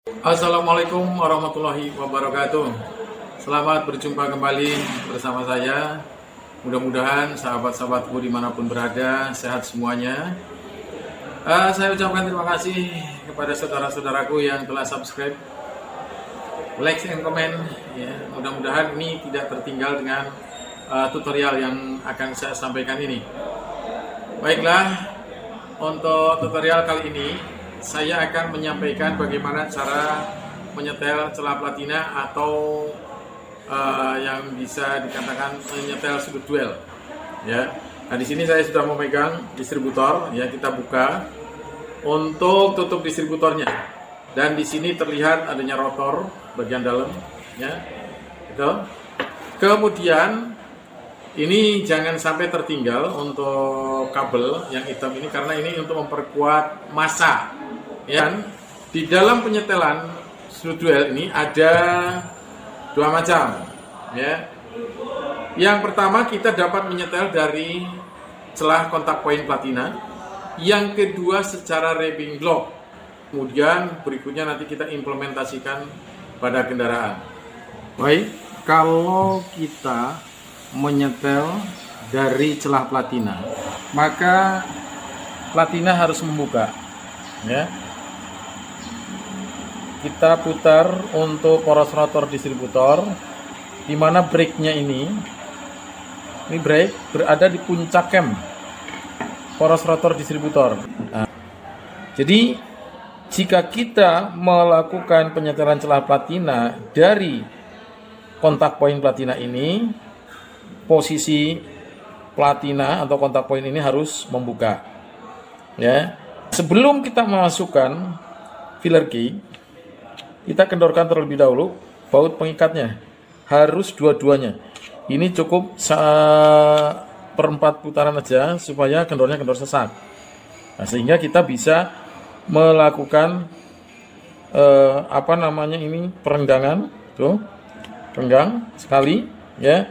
Assalamualaikum warahmatullahi wabarakatuh. Selamat berjumpa kembali bersama saya. Mudah-mudahan sahabat-sahabatku dimanapun berada sehat semuanya. Saya ucapkan terima kasih kepada saudara-saudaraku yang telah subscribe, like, and comment. Ya, mudah-mudahan ini tidak tertinggal dengan tutorial yang akan saya sampaikan ini. Baiklah, untuk tutorial kali ini saya akan menyampaikan bagaimana cara menyetel celah platina atau yang bisa dikatakan menyetel sudut duel. Ya, nah di sini saya sudah memegang distributor. Ya, kita buka untuk tutup distributornya. Dan di sini terlihat adanya rotor bagian dalam. Ya, itu. Kemudian ini jangan sampai tertinggal untuk kabel yang hitam ini karena ini untuk memperkuat massa. Ya, di dalam penyetelan sudut duel ini ada dua macam. Ya, yang pertama kita dapat menyetel dari celah kontak poin platina. Yang kedua secara wrapping block. Kemudian berikutnya nanti kita implementasikan pada kendaraan. Baik, kalau kita menyetel dari celah platina, maka platina harus membuka. Ya, kita putar untuk poros rotor distributor, di mana brake-nya ini brake berada di puncak cam poros rotor distributor. Nah, jadi jika kita melakukan penyetelan celah platina dari kontak poin platina ini, posisi platina atau kontak poin ini harus membuka. Ya, sebelum kita memasukkan filler key, kita kendorkan terlebih dahulu baut pengikatnya, harus dua-duanya. Ini cukup seperempat putaran aja supaya kendornya kendor sesak. Nah, sehingga kita bisa melakukan perenggangan, tuh, renggang sekali, ya.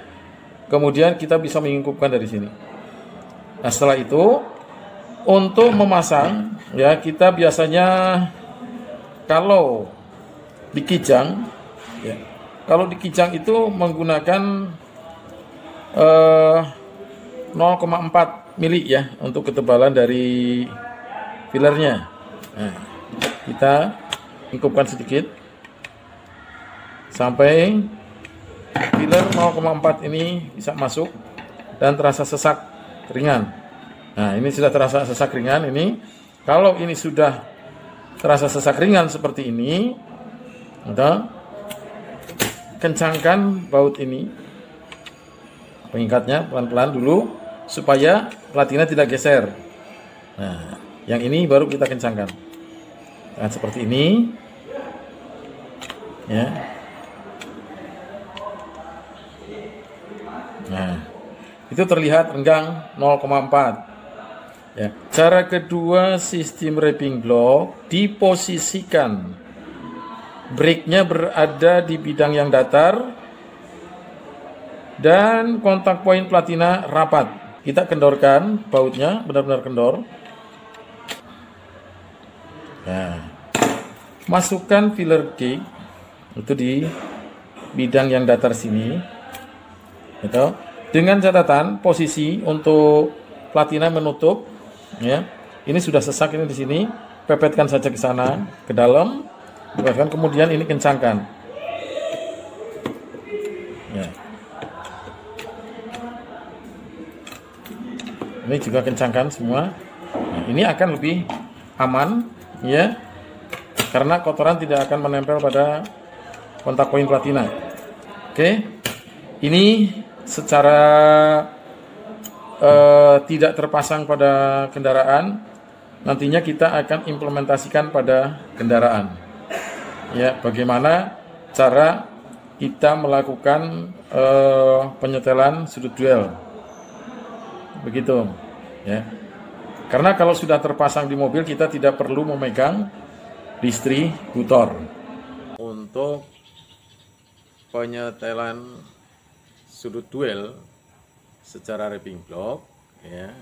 Kemudian kita bisa mengingkupkan dari sini. Nah, setelah itu untuk memasang, ya, kita biasanya kalau di kijang, ya, kalau di kijang itu menggunakan 0,4 mili ya untuk ketebalan dari fillernya. Nah, kita lingkupkan sedikit sampai filler 0,4 ini bisa masuk dan terasa sesak ringan. Nah, ini sudah terasa sesak ringan ini. Kalau ini sudah terasa sesak ringan seperti ini, kita kencangkan baut ini, pengikatnya pelan-pelan dulu supaya platina tidak geser. Nah, yang ini baru kita kencangkan. Nah, seperti ini, ya. Nah, itu terlihat renggang 0,4. Ya. Cara kedua, sistem wrapping block diposisikan brake-nya berada di bidang yang datar dan kontak poin platina rapat. Kita kendorkan bautnya, benar-benar kendor. Nah, masukkan filler key itu di bidang yang datar sini. Gitu. Dengan catatan posisi untuk platina menutup, ya. Ini sudah sesak ini di sini, pepetkan saja ke sana, ke dalam. Kemudian ini kencangkan. Ya. Ini juga kencangkan semua. Nah, ini akan lebih aman, ya, karena kotoran tidak akan menempel pada kontak poin platina. Oke, ini secara tidak terpasang pada kendaraan. Nantinya kita akan implementasikan pada kendaraan. Ya, bagaimana cara kita melakukan penyetelan sudut duel, begitu, ya. Karena kalau sudah terpasang di mobil, kita tidak perlu memegang distributor. Untuk penyetelan sudut duel secara wrapping block, ya,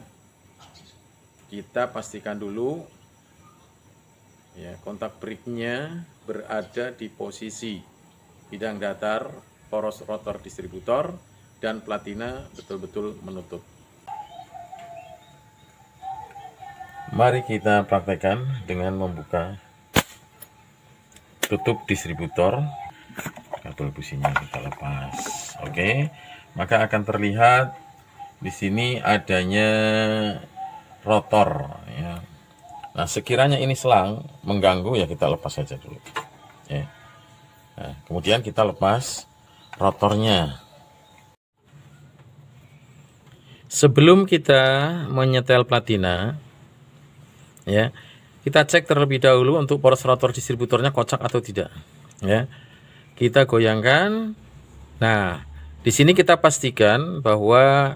kita pastikan dulu, ya, kontak brake-nya berada di posisi bidang datar, poros rotor distributor, dan platina betul-betul menutup. Mari kita praktekkan dengan membuka tutup distributor. Kabel businya kita lepas. Oke, maka akan terlihat di sini adanya rotor ya. Nah, sekiranya ini selang mengganggu ya kita lepas saja dulu ya. Nah, kemudian kita lepas rotornya. Sebelum kita menyetel platina ya, kita cek terlebih dahulu untuk poros rotor distributornya kocak atau tidak ya. Kita goyangkan. Nah, di sini kita pastikan bahwa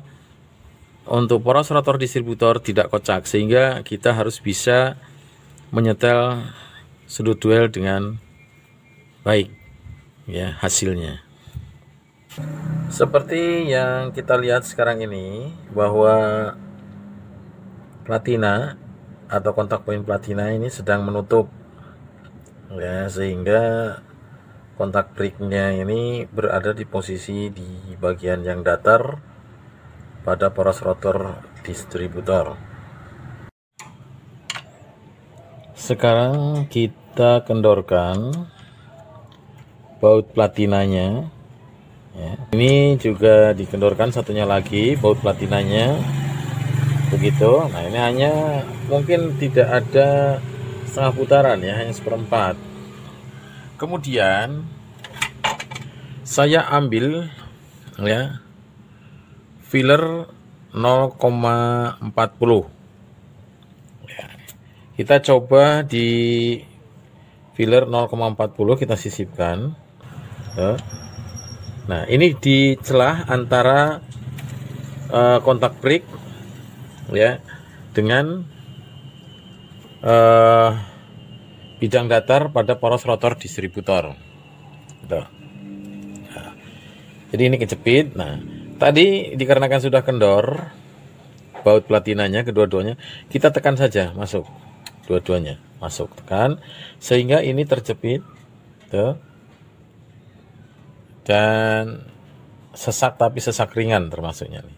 untuk poros rotor distributor tidak kocak, sehingga kita harus bisa menyetel sudut duel dengan baik ya hasilnya. Seperti yang kita lihat sekarang ini, bahwa platina atau kontak poin platina ini sedang menutup ya, sehingga kontak breaknya ini berada di posisi di bagian yang datar pada poros rotor distributor. Sekarang kita kendorkan baut platinanya ya. Ini juga dikendorkan satunya lagi baut platinanya begitu. Nah, ini hanya mungkin tidak ada setengah putaran ya, hanya seperempat. Kemudian saya ambil ya filler 0,40 ya. Kita coba di filler 0,40 kita sisipkan ya. Nah, ini di celah antara kontak break ya dengan bidang datar pada poros rotor distributor gitu. Nah, jadi ini kejepit. Nah, tadi dikarenakan sudah kendor baut platinanya kedua-duanya, kita tekan saja masuk, dua-duanya masuk, tekan sehingga ini terjepit tuh. Dan sesak, tapi sesak ringan termasuknya nih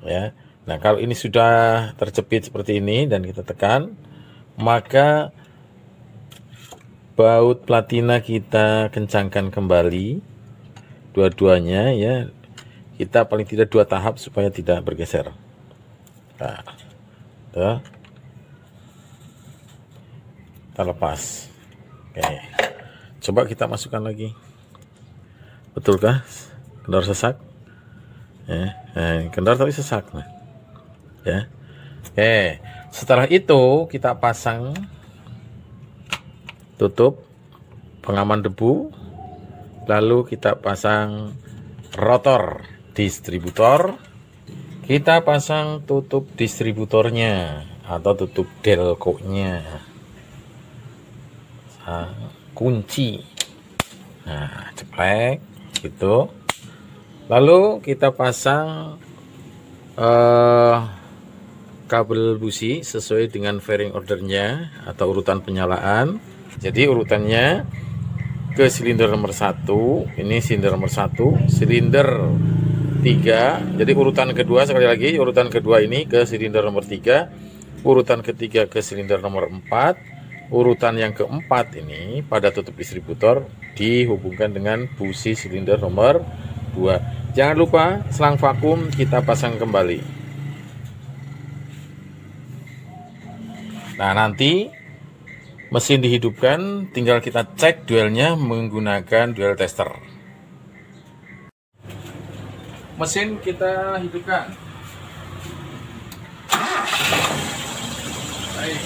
ya. Nah, kalau ini sudah terjepit seperti ini dan kita tekan, maka baut platina kita kencangkan kembali dua-duanya ya. Kita paling tidak 2 tahap supaya tidak bergeser. Nah, tuh. Kita lepas. Oke. Coba kita masukkan lagi. Betulkah kendor sesak? Ya, kendor tapi sesak. Nah. Ya. Oke. Setelah itu kita pasang tutup pengaman debu. Lalu kita pasang rotor distributor. Kita pasang tutup distributornya atau tutup delco-nya. Kunci. Nah, ceplek gitu. Lalu kita pasang kabel busi sesuai dengan fairing ordernya atau urutan penyalaan. Jadi urutannya ke silinder nomor 1, ini silinder nomor 1, silinder 3. Jadi urutan kedua, sekali lagi urutan kedua ini ke silinder nomor 3, urutan ketiga ke silinder nomor 4, urutan yang keempat ini pada tutup distributor dihubungkan dengan busi silinder nomor 2. Jangan lupa selang vakum kita pasang kembali. Nah, nanti mesin dihidupkan, tinggal kita cek duelnya menggunakan duel tester. Mesin kita hidupkan. Baik.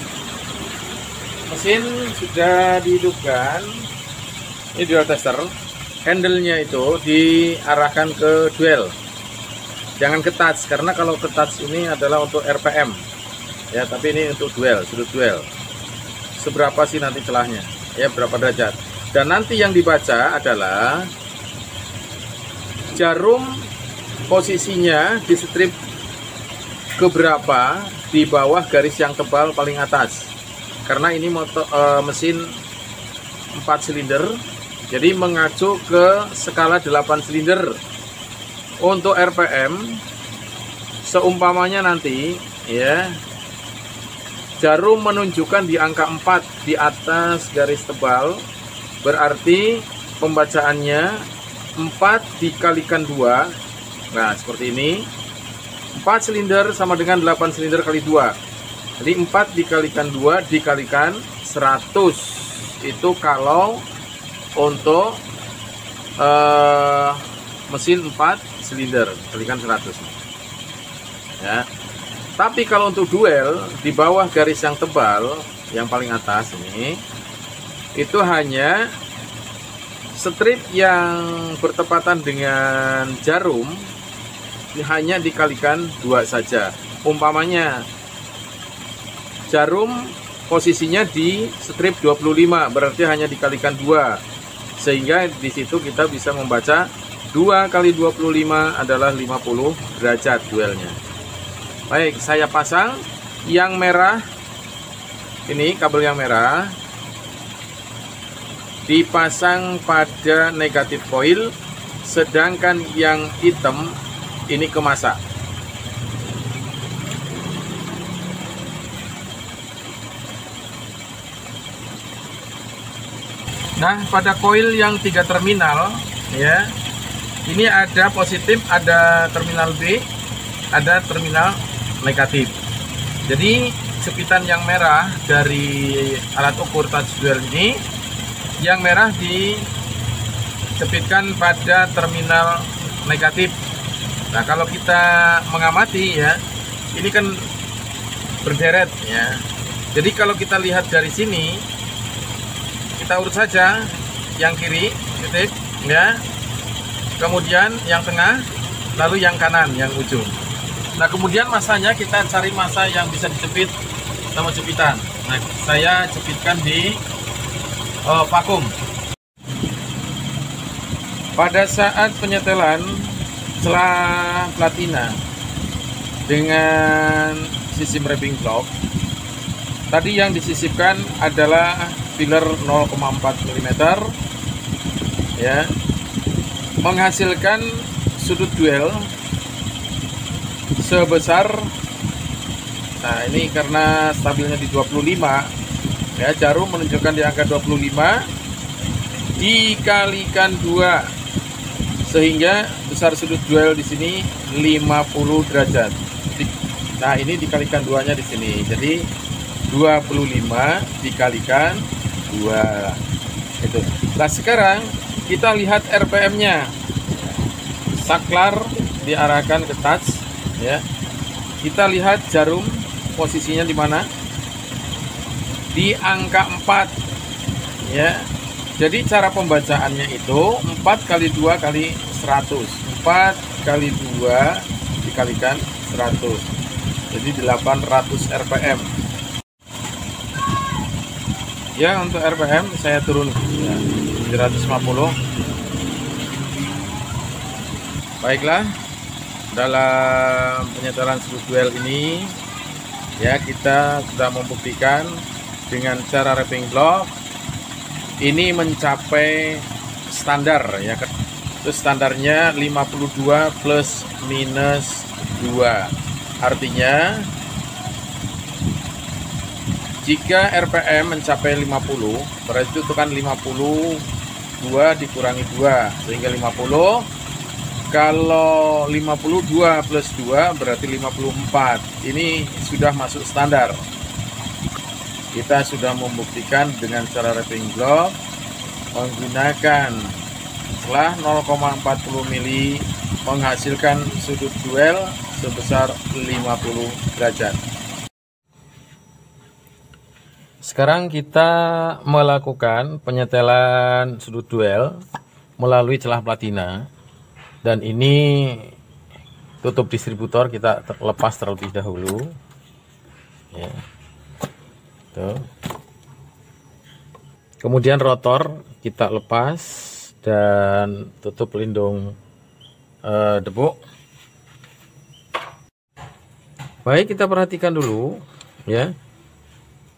Mesin sudah dihidupkan. Ini duel tester. Handle-nya itu diarahkan ke duel. Jangan ke touch, karena kalau ke touch ini adalah untuk RPM. Ya, tapi ini untuk duel, sudut duel. Seberapa sih nanti celahnya? Ya, berapa derajat. Dan nanti yang dibaca adalah jarum posisinya di strip keberapa di bawah garis yang tebal paling atas. Karena ini mesin 4 silinder, jadi mengacu ke skala 8 silinder. Untuk RPM, seumpamanya nanti ya, jarum menunjukkan di angka 4 di atas garis tebal, berarti pembacaannya 4 dikalikan 2. Nah, seperti ini. 4 silinder sama dengan 8 silinder kali 2. Jadi 4 dikalikan 2 dikalikan 100. Itu kalau untuk mesin 4 silinder kalikan 100 ya. Tapi kalau untuk duel, di bawah garis yang tebal yang paling atas ini, itu hanya strip yang bertepatan dengan jarum hanya dikalikan 2 saja. Umpamanya jarum posisinya di strip 25, berarti hanya dikalikan 2, sehingga di situ kita bisa membaca 2 kali 25 adalah 50 derajat duelnya. Baik, saya pasang yang merah. Ini kabel yang merah dipasang pada negatif koil, sedangkan yang hitam ini kemasak. Nah, pada koil yang 3 terminal ya, ini ada positif, ada terminal B, ada terminal negatif. Jadi jepitan yang merah dari alat ukur touch duel ini, yang merah dijepitkan pada terminal negatif. Nah, kalau kita mengamati ya, ini kan berderet ya. Jadi kalau kita lihat dari sini, kita urut saja yang kiri titik ya, kemudian yang tengah, lalu yang kanan yang ujung. Nah, kemudian masanya kita cari masa yang bisa dijepit sama jepitan. Nah, saya jepitkan di vakum. Pada saat penyetelan selah platina dengan sistem wrapping block, tadi yang disisipkan adalah filler 0,4 mm ya, menghasilkan sudut duel sebesar, nah ini karena stabilnya di 25 ya, jarum menunjukkan di angka 25 dikalikan 2, sehingga besar sudut duel di sini 50 derajat. Nah, ini dikalikan 2-nya di sini, jadi 25 dikalikan 2 itu. Nah, sekarang kita lihat RPM-nya. Saklar diarahkan ke touch ya. Kita lihat jarum posisinya di mana? Di angka 4 ya. Jadi cara pembacaannya itu 4 kali 2 kali 100. 4 kali 2 dikalikan 100. Jadi 800 RPM. Ya, untuk RPM saya turun ya, 750. Baiklah, dalam penyetelan sudut duel ini ya, kita sudah membuktikan dengan cara wrapping block ini mencapai standar ya. Itu standarnya 52 plus minus 2. Artinya jika RPM mencapai 50, berarti itu kan 52 dikurangi 2, sehingga 50. Kalau 52 plus 2 berarti 54. Ini sudah masuk standar. Kita sudah membuktikan dengan cara wrapping block menggunakan selah 0,40 mili menghasilkan sudut duel sebesar 50 derajat. Sekarang kita melakukan penyetelan sudut duel melalui celah platina, dan ini tutup distributor kita lepas terlebih dahulu ya. Tuh. Kemudian rotor kita lepas dan tutup pelindung debu. Baik, kita perhatikan dulu ya.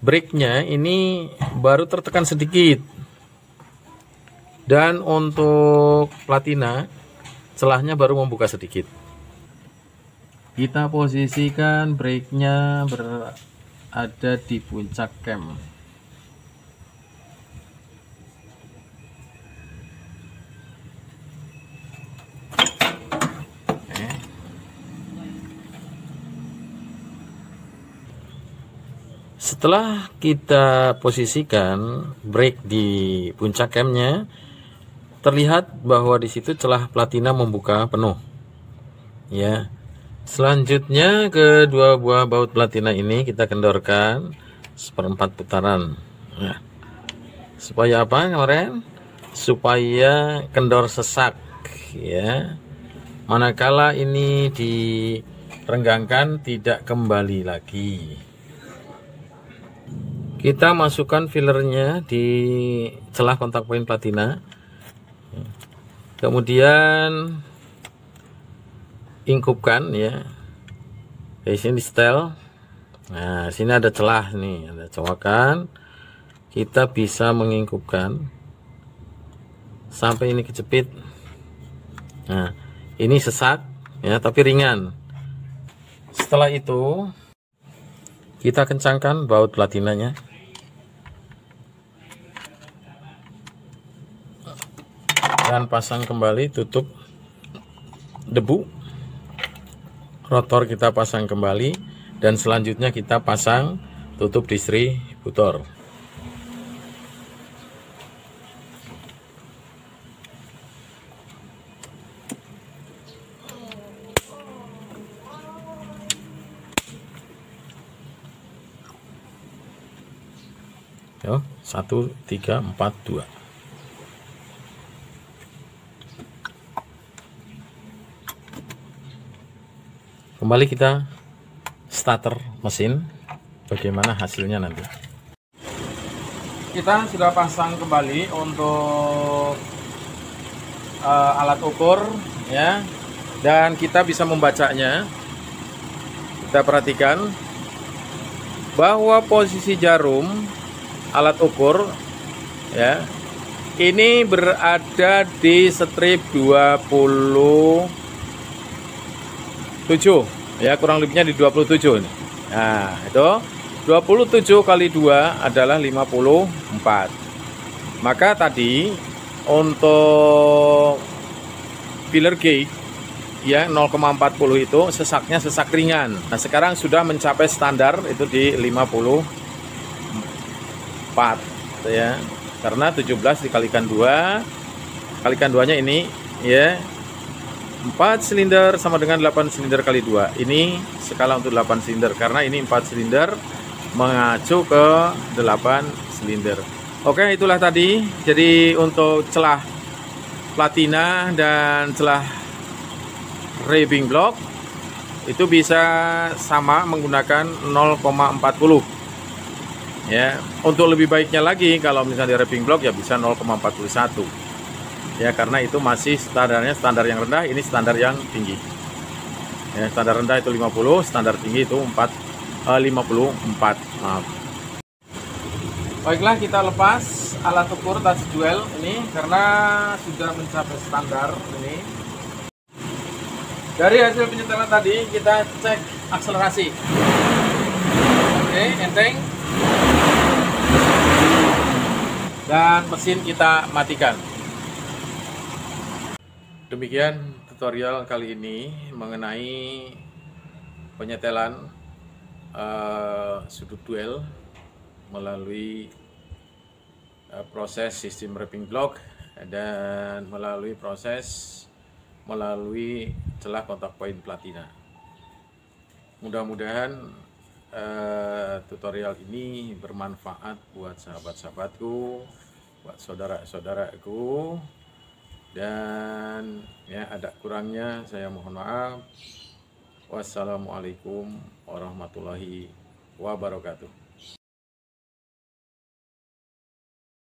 Brake-nya ini baru tertekan sedikit Dan untuk platina, celahnya baru membuka sedikit. Kita posisikan brake-nya berada di puncak cam. Setelah kita posisikan brake di puncak camnya, terlihat bahwa di situ celah platina membuka penuh. Ya. Selanjutnya kedua buah baut platina ini kita kendorkan 1/4 putaran. Nah, supaya apa kemarin? Supaya kendor sesak, ya. Manakala ini direnggangkan tidak kembali lagi. Kita masukkan fillernya di celah kontak poin platina. Kemudian ingkupkan, ya. Di sini di setel. Nah, sini ada celah nih, ada cowakan. Kita bisa mengingkupkan sampai ini kejepit. Nah, ini sesak, ya, tapi ringan. Setelah itu kita kencangkan baut platinanya. Dan pasang kembali, tutup debu. Rotor kita pasang kembali, dan selanjutnya kita pasang tutup distributor. Yo, 1, 3, 4, 2. Kembali kita starter mesin, bagaimana hasilnya nanti. Kita sudah pasang kembali untuk alat ukur, ya, dan kita bisa membacanya. Kita perhatikan bahwa posisi jarum alat ukur, ya, ini berada di strip 27, ya, kurang lebihnya di 27 nih. Nah, itu 27 kali 2 adalah 54. Maka tadi untuk filler gauge, ya, 0,40 itu sesaknya sesak ringan. Nah, sekarang sudah mencapai standar itu di 54, ya. Karena 17 dikalikan 2, kalikan 2-nya ini, ya. 4 silinder sama dengan 8 silinder kali 2. Ini skala untuk 8 silinder karena ini 4 silinder mengacu ke 8 silinder. Oke, itulah tadi. Jadi untuk celah platina dan celah revving block itu bisa sama menggunakan 0,40. Ya, untuk lebih baiknya lagi kalau misalnya di revving block ya bisa 0,41. Ya, karena itu masih standarnya standar yang rendah, ini standar yang tinggi. Ya, standar rendah itu 50, standar tinggi itu 54. Maaf. Baiklah, kita lepas alat ukur touch duel ini karena sudah mencapai standar ini. Dari hasil penyetelan tadi kita cek akselerasi. Oke, enteng. Dan mesin kita matikan. Demikian tutorial kali ini mengenai penyetelan sudut duel melalui proses sistem revving block dan melalui celah kontak poin platina. Mudah-mudahan tutorial ini bermanfaat buat sahabat-sahabatku, buat saudara-saudaraku. Dan ya, ada kurangnya saya mohon maaf. Wassalamualaikum warahmatullahi wabarakatuh.